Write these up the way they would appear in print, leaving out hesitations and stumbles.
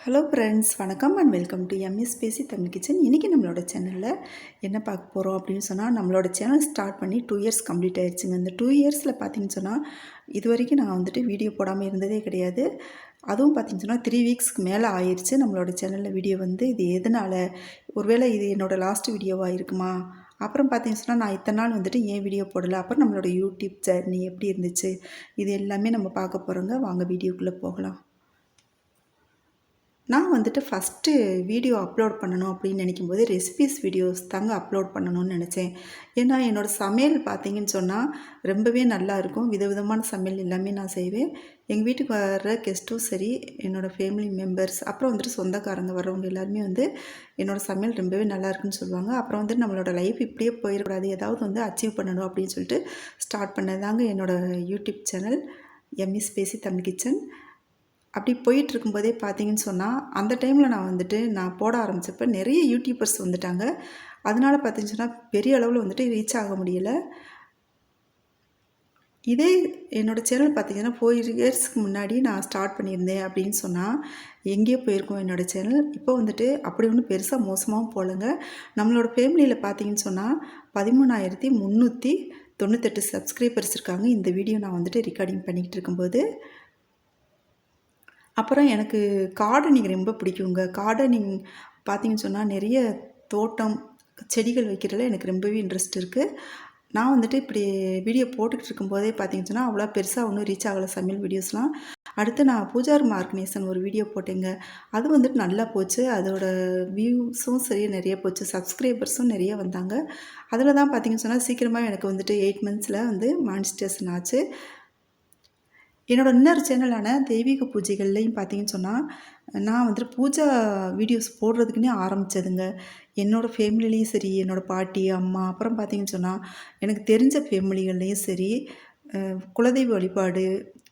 Hello friends, வணக்கம் and welcome to MS பேசி Tamil kitchen. இன்றைக்கி நம்மளோட சேனலில் என்ன பார்க்க போகிறோம் அப்படின்னு சொன்னால், நம்மளோட சேனல் ஸ்டார்ட் பண்ணி 2 இயர்ஸ் கம்ப்ளீட் ஆயிடுச்சுங்க. இந்த 2 இயர்ஸில் பார்த்தீங்கன்னு சொன்னால், இது வரைக்கும் நான் வந்துட்டு வீடியோ போடாமல் இருந்ததே கிடையாது. அதுவும் பார்த்தீங்கன்னு சொன்னால் 3 வீக்ஸ்க்கு மேலே ஆயிடுச்சு நம்மளோட சேனலில் வீடியோ இது எதனால், ஒருவேளை இது என்னோடய லாஸ்ட் வீடியோவாக இருக்குமா? அப்புறம் பார்த்தீங்கன்னு சொன்னால், நான் இத்தனை நாள் வந்துட்டு ஏன் வீடியோ போடலை, அப்புறம் நம்மளோட யூடியூப் ஜர்னி எப்படி இருந்துச்சு, இது எல்லாமே நம்ம பார்க்க போகிறோங்க. வாங்க வீடியோக்குள்ளே போகலாம். நான் வந்துட்டு ஃபஸ்ட்டு வீடியோ அப்லோட் பண்ணணும் அப்படின்னு நினைக்கும்போது ரெசிபீஸ் வீடியோஸ் தாங்க அப்லோட் பண்ணணும்னு நினச்சேன். ஏன்னா என்னோடய சமையல் பார்த்தீங்கன்னு சொன்னால் ரொம்பவே நல்லாயிருக்கும். விதவிதமான சமையல் எல்லாமே நான் செய்வேன். எங்கள் வீட்டுக்கு வர்ற கெஸ்ட்டும் சரி, என்னோடய ஃபேமிலி மெம்பர்ஸ், அப்புறம் வந்துட்டு சொந்தக்காரங்க வர்றவங்க எல்லாருமே என்னோடய சமையல் ரொம்பவே நல்லாயிருக்குன்னு சொல்லுவாங்க. அப்புறம் நம்மளோட லைஃப் இப்படியே போயிடக்கூடாது, ஏதாவது அச்சீவ் பண்ணணும் அப்படின்னு சொல்லிட்டு ஸ்டார்ட் பண்ணதாங்க என்னோடய யூடியூப் சேனல் எம்எஸ் பேசி தமிழ் கிச்சன். அப்படி போயிட்டுருக்கும்போதே பார்த்தீங்கன்னு சொன்னால், அந்த டைமில் நான் போட ஆரம்பித்தப்போ நிறைய யூடியூபர்ஸ் வந்துட்டாங்க. அதனால பார்த்தீங்கன்னு சொன்னால், பெரிய அளவில் ரீச் ஆக முடியலை. இதே என்னோடய சேனல் பார்த்தீங்கன்னா 4 இயர்ஸ்க்கு முன்னாடி நான் ஸ்டார்ட் பண்ணியிருந்தேன் அப்படின்னு சொன்னால், எங்கேயோ போயிருக்கோம் என்னோடய சேனல். இப்போ அப்படி ஒன்றும் பெருசாக மோசமாகவும் போகலங்க. நம்மளோட ஃபேமிலியில் பார்த்தீங்கன்னு சொன்னால் 13,398 சப்ஸ்கிரைபர்ஸ் இருக்காங்க. இந்த வீடியோ நான் ரெக்கார்டிங் பண்ணிக்கிட்டு இருக்கும்போது. அப்புறம் எனக்கு கார்டனிங் ரொம்ப பிடிக்குங்க. கார்டனிங் பார்த்தீங்கன்னு சொன்னால் நிறைய தோட்டம், செடிகள் வைக்கிறதுல எனக்கு ரொம்பவே இன்ட்ரெஸ்ட் இருக்குது. நான் இப்படி வீடியோ போட்டுக்கிட்டு இருக்கும்போதே பார்த்தீங்கன்னு சொன்னால், அவ்வளோ பெருசாக ஒன்றும் ரீச் ஆகலை சமையல் வீடியோஸ்லாம். அடுத்து நான் பூஜா ரூம் ஆர்கனைசேஷன் ஒரு வீடியோ போட்டேங்க. அது நல்லா போச்சு. அதோட வியூஸும் சரி நிறைய போச்சு. சப்ஸ்கிரைபர்ஸும் நிறைய வந்தாங்க. அதில் தான் பார்த்தீங்கன்னு சொன்னால், சீக்கிரமாக எனக்கு 8 மந்த்ஸில் மானிஸ்டேஷன் ஆச்சு. என்னோடய இன்னொரு சேனலான தெய்வீக பூஜைகள்லையும் பார்த்தீங்கன்னு சொன்னால், நான் பூஜா வீடியோஸ் போடுறதுக்குன்னே ஆரம்பித்ததுங்க. என்னோடய ஃபேமிலிலேயும் சரி, என்னோடய பாட்டி, அம்மா, அப்புறம் பார்த்தீங்கன்னு சொன்னால், எனக்கு தெரிஞ்ச ஃபேமிலிகள்லேயும் சரி, குலதெய்வ வழிபாடு,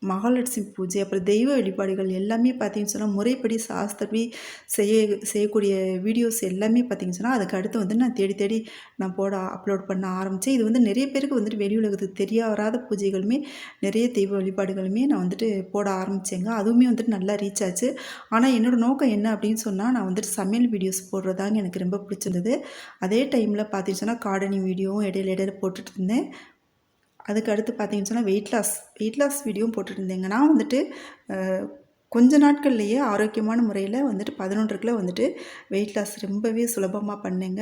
மகாலட்சுமி பூஜை, அப்புறம் தெய்வ வழிபாடுகள் எல்லாமே பார்த்தீங்கன்னு சொன்னால், முறைப்படி சாஸ்திரப்படி செய்யக்கூடிய வீடியோஸ் எல்லாமே பார்த்தீங்கன்னு சொன்னால், அதுக்கு அடுத்து நான் தேடி தேடி நான் அப்லோட் பண்ண ஆரம்பித்தேன். இது நிறைய பேருக்கு வெளி உலகத்துக்கு தெரிய வராத பூஜைகளுமே, நிறைய தெய்வ வழிபாடுகளுமே நான் போட ஆரம்பித்தேங்க. அதுவுமே நல்லா ரீச் ஆச்சு. ஆனால் என்னோடய நோக்கம் என்ன அப்படின்னு சொன்னால், நான் சமையல் வீடியோஸ் போடுறதாங்க எனக்கு ரொம்ப பிடிச்சிருந்தது. அதே டைமில் பார்த்தீங்கன்னு சொன்னால், கார்டனிங் வீடியோவும் இடையில போட்டுட்டு இருந்தேன். அதுக்கு அடுத்து பார்த்தீங்கன்னு சொன்னால், வெயிட் லாஸ் வீடியோவும் போட்டுட்டு இருந்தேங்க. நான் கொஞ்ச நாட்கள்லேயே ஆரோக்கியமான முறையில் 11 கிலோ வெயிட் லாஸ் ரொம்பவே சுலபமாக பண்ணேங்க.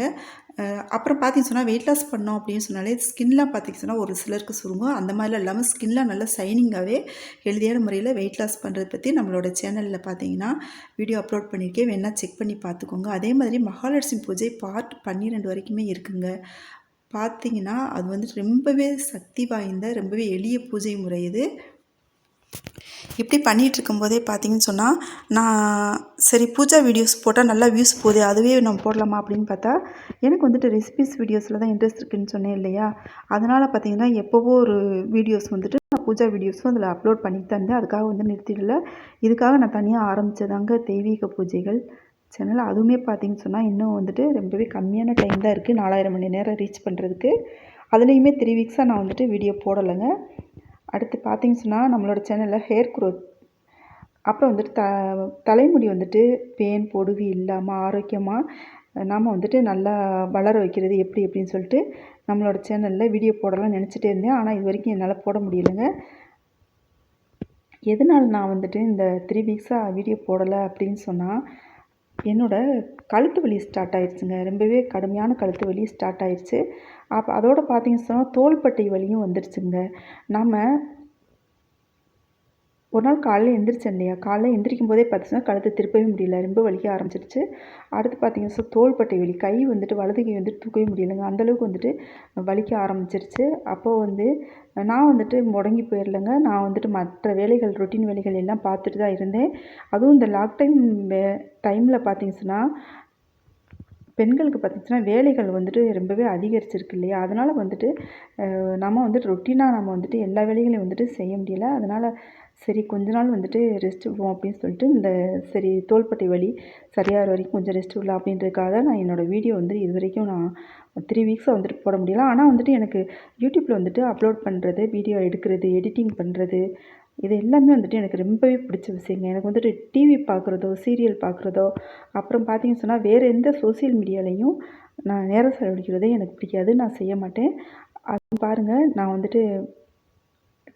அப்புறம் பார்த்தீங்கன்னு சொன்னால், வெயிட் லாஸ் பண்ணோம் அப்படின்னு சொன்னாலே ஸ்கின்லாம் பார்த்தீங்கன்னு சொன்னால் ஒரு சிலருக்கு சுருங்கும். அந்த மாதிரிலாம் இல்லாமல் ஸ்கின்லாம் நல்லா ஷைனிங்காகவே ஹெல்தியான முறையில் வெயிட் லாஸ் பண்ணுறது பற்றி நம்மளோட சேனலில் பார்த்தீங்கன்னா வீடியோ அப்லோட் பண்ணியிருக்கேன். வேணால் செக் பண்ணி பார்த்துக்கோங்க. அதே மாதிரி மகாலட்சுமி பூஜை பார்ட் 12 வரைக்குமே இருக்குங்க. பார்த்தீங்கன்னா அது ரொம்பவே சக்தி வாய்ந்த, ரொம்பவே எளிய பூஜை முறை இது. இப்படி பண்ணிகிட்ருக்கும்போதே பார்த்தீங்கன்னு சொன்னால், நான் சரி பூஜா வீடியோஸ் போட்டால் நல்லா வியூஸ் போகுது, அதுவே நம்ம போடலாமா அப்படின்னு பார்த்தா, எனக்கு ரெசிபீஸ் வீடியோஸில் தான் இன்ட்ரெஸ்ட் இருக்குதுன்னு சொன்னேன் இல்லையா? அதனால் பார்த்தீங்கன்னா எப்போவோ ஒரு வீடியோஸ் நான் பூஜா வீடியோஸும் அதில் அப்லோட் பண்ணிட்டு தான் இருந்தேன். அதுக்காக நிறுத்திடல. இதுக்காக நான் தனியாக ஆரம்பித்ததாங்க தெய்வீக பூஜைகள் சேனல். அதுவுமே பார்த்தீங்கன்னு சொன்னால் இன்னும் ரொம்பவே கம்மியான டைம் தான் இருக்குது, 4000 மணி நேரம் ரீச் பண்ணுறதுக்கு. அதுலேயுமே 3 வீக்ஸாக நான் வீடியோ போடலைங்க. அடுத்து பார்த்தீங்கன்னு சொன்னால், நம்மளோட சேனலில் ஹேர் க்ரோத், அப்புறம் தலைமுடி பேன் பொடுகு இல்லாமல் ஆரோக்கியமாக நாம் நல்லா வளர வைக்கிறது எப்படி அப்படின்னு சொல்லிட்டு நம்மளோட சேனலில் வீடியோ போடலாம்னு நினச்சிட்டே இருந்தேன். ஆனால் இது வரைக்கும் என்னால் போட முடியலைங்க. எதனால் நான் இந்த 3 வீக்ஸாக வீடியோ போடலை அப்படின்னு சொன்னால், என்னோடய கழுத்து வலி ஸ்டார்ட் ஆயிடுச்சுங்க. ரொம்பவே கடுமையான கழுத்து வலி ஸ்டார்ட் ஆயிடுச்சு. அப்போ அதோடு பார்த்தீங்கன்னு சொன்னால் தோள்பட்டை வலியும் வந்துடுச்சுங்க. நாம் ஒரு நாள் காலையில் எந்திரிச்சேன் இல்லையா, காலையில் எந்திரிக்கும் போதே பார்த்தீங்கன்னா கழுத்தை திருப்பவே முடியல, ரொம்ப வலிக்க ஆரம்பிச்சிருச்சு. அடுத்து பார்த்தீங்கன்னா தோள்பட்டை வலி, கை வலது கை தூக்கவே முடியலைங்க, அந்தளவுக்கு வலிக்க ஆரம்பிச்சிருச்சு. அப்போது நான் முடங்கி போயிடலைங்க. நான் மற்ற வேலைகள், ரொட்டீன் வேலைகள் எல்லாம் பார்த்துட்டு தான் இருந்தேன். அதுவும் இந்த லாக் டைமில் பார்த்தீங்கன்னா பெண்களுக்கு பார்த்திங்கன்னா வேலைகள் ரொம்பவே அதிகரிச்சிருக்கு இல்லையா? அதனால் நம்ம ரொட்டீனாக நம்ம எல்லா வேலைகளையும் செய்ய முடியல. அதனால் சரி கொஞ்ச நாள் ரெஸ்ட் விடுவோம் அப்படின்னு சொல்லிட்டு சரி தோள்பட்டை வலி சரியாகிற வரைக்கும் கொஞ்சம் ரெஸ்ட் விடலாம் அப்படின்றதுக்காக நான் என்னோடய வீடியோ இது வரைக்கும் நான் 3 வீக்ஸாக போட முடியல. ஆனால் எனக்கு யூடியூப்பில் அப்லோட் பண்ணுறது, வீடியோ எடுக்கிறது, எடிட்டிங் பண்ணுறது, இது எல்லாமே வந்துட்டு எனக்கு ரொம்பவே பிடிச்ச விஷயங்க. எனக்கு வந்துட்டு டிவி பார்க்குறதோ, சீரியல் பார்க்குறதோ, அப்புறம் பார்த்தீங்கன்னு சொன்னா, வேறு எந்த சோசியல் மீடியாலயும் நான் நேரம் செலவழிக்கிறதே எனக்கு பிடிக்காது. நான் செய்ய மாட்டேன். அது பாருங்க, நான் வந்துட்டு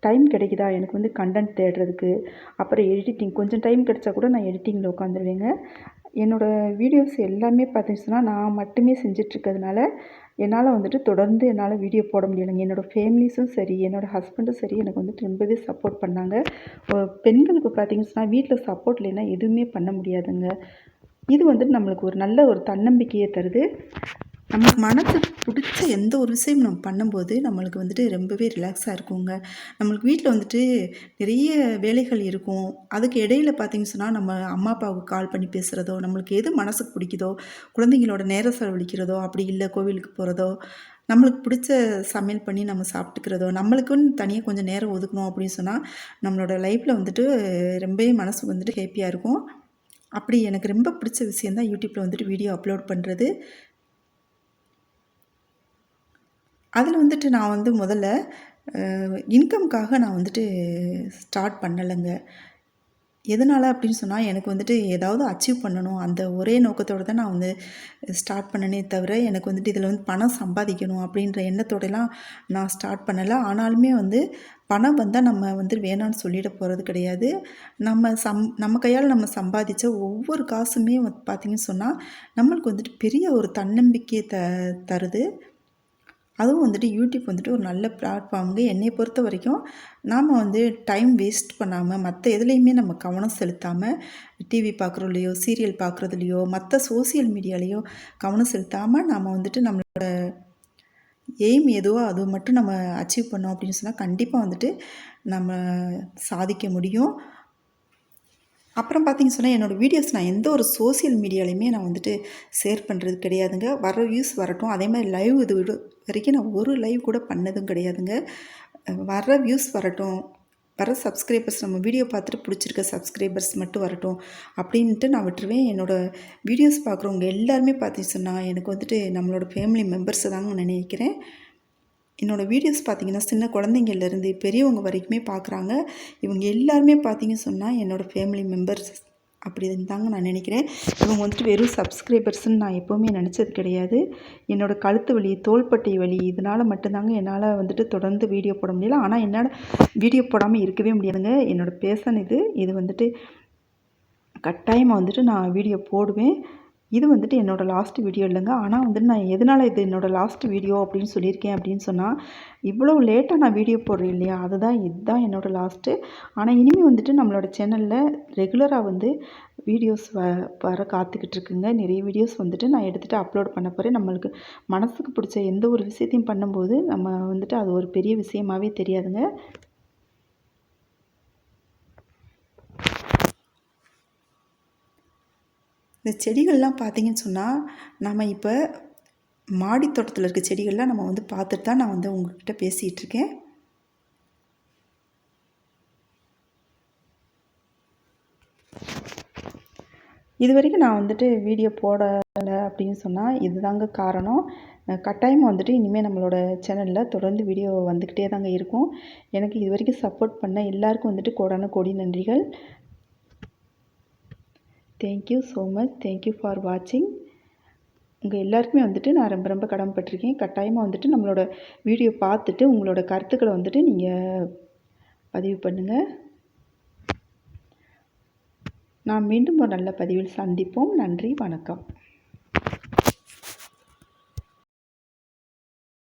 டைம் கிடைக்குதா, எனக்கு வந்து கன்டென்ட் தேடுறதுக்கு, அப்புறம் எடிட்டிங் கொஞ்சம் டைம் கிடைச்சா கூட நான் எடிட்டிங்கில உட்காந்துருவேங்க. என்னோடய வீடியோஸ் எல்லாமே பார்த்தீங்கன்னா, நான் மட்டுமே செஞ்சுட்ருக்கிறதுனால, என்னால் வந்துட்டு தொடர்ந்து என்னால் வீடியோ போட முடியலைங்க. என்னோடய ஃபேமிலிஸும் சரி, என்னோடய ஹஸ்பண்டும் சரி எனக்கு வந்துட்டு ரொம்பவே சப்போர்ட் பண்ணாங்க. பெண்களுக்கு பார்த்தீங்கன்னு சொன்னா, வீட்ல சப்போர்ட் இல்லைன்னா எதுவுமே பண்ண முடியாதுங்க. இது வந்துட்டு நம்மளுக்கு ஒரு நல்ல ஒரு தன்னம்பிக்கைய தருது. நமக்கு மனசுக்கு பிடிச்ச எந்த ஒரு விஷயம் நம்ம பண்ணும்போது, நம்மளுக்கு வந்துட்டு ரொம்பவே ரிலாக்ஸாக இருக்குங்க. நம்மளுக்கு வீட்ல வந்துட்டு நிறைய வேலைகள் இருக்கும். அதுக்கு இடையில பார்த்தீங்கன்னு சொன்னா, நம்ம அம்மா, அப்பாவுக்கு கால் பண்ணி பேசுறதோ, நம்மளுக்கு எது மனசுக்கு பிடிக்குதோ, குழந்தைங்களோட நேரம் செலவழிக்கிறதோ, அப்படி இல்ல கோவிலுக்கு போறதோ, நம்மளுக்கு பிடிச்ச சமையல் பண்ணி நம்ம சாப்பிட்டுக்கிறதோ, நம்மளுக்குன்னு தனியா கொஞ்சம் நேரம் ஒதுக்கணும் அப்படின்னு சொன்னா, நம்மளோட லைஃப்ல வந்துட்டு ரொம்பவே மனசு வந்துட்டு ஹேப்பியா இருக்கும். அப்படி எனக்கு ரொம்ப பிடிச்ச விஷயம் தான் யூடியூப்ல வந்துட்டு வீடியோ அப்லோட் பண்றது. அதில வந்துட்டு நான் வந்து முதல்ல இன்கம்க்காக நான் வந்துட்டு ஸ்டார்ட் பண்ணலைங்க. எதனால அப்படின்னு சொன்னா, எனக்கு வந்துட்டு ஏதாவது அச்சீவ் பண்ணணும். அந்த ஒரே நோக்கத்தோட தான் நான் வந்து ஸ்டார்ட் பண்ணனே தவிர, எனக்கு வந்துட்டு இதில வந்து பணம் சம்பாதிக்கணும் அப்படின்ற எண்ணத்தோடலாம் நான் ஸ்டார்ட் பண்ணல. ஆனாலுமே வந்து பணம் வந்தா நம்ம வந்து வேணான்னு சொல்லிட போறது கிடையாது. நம்ம கையால நம்ம சம்பாதிச்ச ஒவ்வொரு காசுமே வந்து பார்த்தீங்கன்னு சொன்னா, நம்மளுக்கு வந்துட்டு பெரிய ஒரு தன்னம்பிக்கைய தருது. அதுவும் வந்துட்டு யூடியூப் வந்துட்டு ஒரு நல்ல பிளாட்ஃபார்ம்ங்க. என்னைய பொறுத்த வரைக்கும், நாம வந்து டைம் வேஸ்ட் பண்ணாம, மத்த எதுலயுமே நம்ம கவனம் செலுத்தாம, டிவி பார்க்குறதுலயோ, சீரியல் பார்க்குறதுலயோ, மத்த சோசியல் மீடியாலயோ கவனம் செலுத்தாம, நாம வந்துட்டு நம்மளோட எய்ம் எதுவோ அது மட்டும் நம்ம அச்சீவ் பண்ணோம் அப்படின்னு சொன்னா, கண்டிப்பா வந்துட்டு நம்ம சாதிக்க முடியும். அப்புறம் பார்த்தீங்கன்னு சொன்னா, என்னோட வீடியோஸ் நான் எந்த ஒரு சோசியல் மீடியாலயுமே நான் வந்துட்டு ஷேர் பண்ணுறது கிடையாதுங்க. வர வியூஸ் வரட்டும். அதேமாதிரி லைவ் இது வரைக்கும் நான் ஒரு லைவ் கூட பண்ணதும் கிடையாதுங்க. வர்ற வியூஸ் வரட்டும். வர சப்ஸ்கிரைபர்ஸ் நம்ம வீடியோ பார்த்துட்டு பிடிச்சிருக்க சப்ஸ்கிரைபர்ஸ் மட்டும் வரட்டும். அப்படின்ட்டு நான் விட்டுருவேன். என்னோட வீடியோஸ் பார்க்குறவங்க எல்லாருமே பார்த்தீங்கன்னு சொன்னா, எனக்கு வந்துட்டு நம்மளோட ஃபேமிலி மெம்பர்ஸ தாங்க நினைக்கிறேன். என்னோடய வீடியோஸ் பார்த்தீங்கன்னா, சின்ன குழந்தைங்கள்லேருந்து பெரியவங்க வரைக்குமே பார்க்குறாங்க. இவங்க எல்லாருமே பார்த்தீங்கன்னு சொன்னா, என்னோடய ஃபேமிலி மெம்பர்ஸ் அப்படின்னு தாங்க நான் நினைக்கிறேன். இவங்க வந்துட்டு வெறும் சப்ஸ்கிரைபர்ஸ்ன்னு நான் எப்போவுமே நினச்சது கிடையாது. என்னோடய கழுத்து வலி, தோள்பட்டை வலி இதனால மட்டும்தாங்க என்னால் வந்துட்டு தொடர்ந்து வீடியோ போட முடியல. ஆனால் என்னால் வீடியோ போடாமல் இருக்கவே முடியாதுங்க. என்னோடய பேஷன் இது. இது வந்துட்டு கட்டாயமா வந்துட்டு நான் வீடியோ போடுவேன். இது வந்துட்டு என்னோடய லாஸ்ட் வீடியோ இல்லைங்க. ஆனால் வந்துட்டு நான் எதனால இது என்னோடய லாஸ்ட் வீடியோ அப்படின்னு சொல்லியிருக்கேன் அப்படின்னு சொன்னால், இவ்வளோ லேட்டாக நான் வீடியோ போடுறேன் இல்லையா? இதுதான் என்னோடய லாஸ்ட்டு. ஆனால் இனிமே வந்துட்டு நம்மளோட சேனலில் ரெகுலராக வந்து வீடியோஸ் வர காத்துக்கிட்டு இருக்குங்க. நிறைய வீடியோஸ் வந்துட்டு நான் எடுத்துகிட்டு அப்லோட் பண்ண போகிறேன். நம்மளுக்கு மனசுக்கு பிடிச்ச எந்த ஒரு விஷயத்தையும் பண்ணும்போது, நம்ம வந்துட்டு அது ஒரு பெரிய விஷயமாவே தெரியாதுங்க. இந்த செடிகள்லாம் பார்த்தீங்கன்னு சொன்னால், நம்ம இப்போ மாடி தோட்டத்தில் இருக்க செடிகள்லாம் நம்ம வந்து பார்த்துட்டு தான் நான் வந்து உங்ககிட்ட பேசிகிட்டு இருக்கேன். இதுவரைக்கும் நான் வந்துட்டு வீடியோ போடலை அப்படின்னு சொன்னால் இதுதாங்க காரணம். கட்டாயமாக வந்துட்டு இனிமேல் நம்மளோட சேனலில் தொடர்ந்து வீடியோ வந்துக்கிட்டே தாங்க இருக்கும். எனக்கு இதுவரைக்கும் சப்போர்ட் பண்ண எல்லாருக்கும் வந்துட்டு கோடான கோடி நன்றிகள். Thank you so much. Thank you for வாட்சிங். உங்கள் எல்லாருக்குமே வந்துட்டு நான் ரொம்ப ரொம்ப கடமைப்பட்டிருக்கேன். கட்டாயமாக வந்துட்டு நம்மளோட வீடியோ பார்த்துட்டு உங்களோட கருத்துக்களை வந்துட்டு நீங்கள் பதிவு பண்ணுங்கள். நாம் மீண்டும் ஒரு நல்ல பதிவில் சந்திப்போம். நன்றி, வணக்கம்.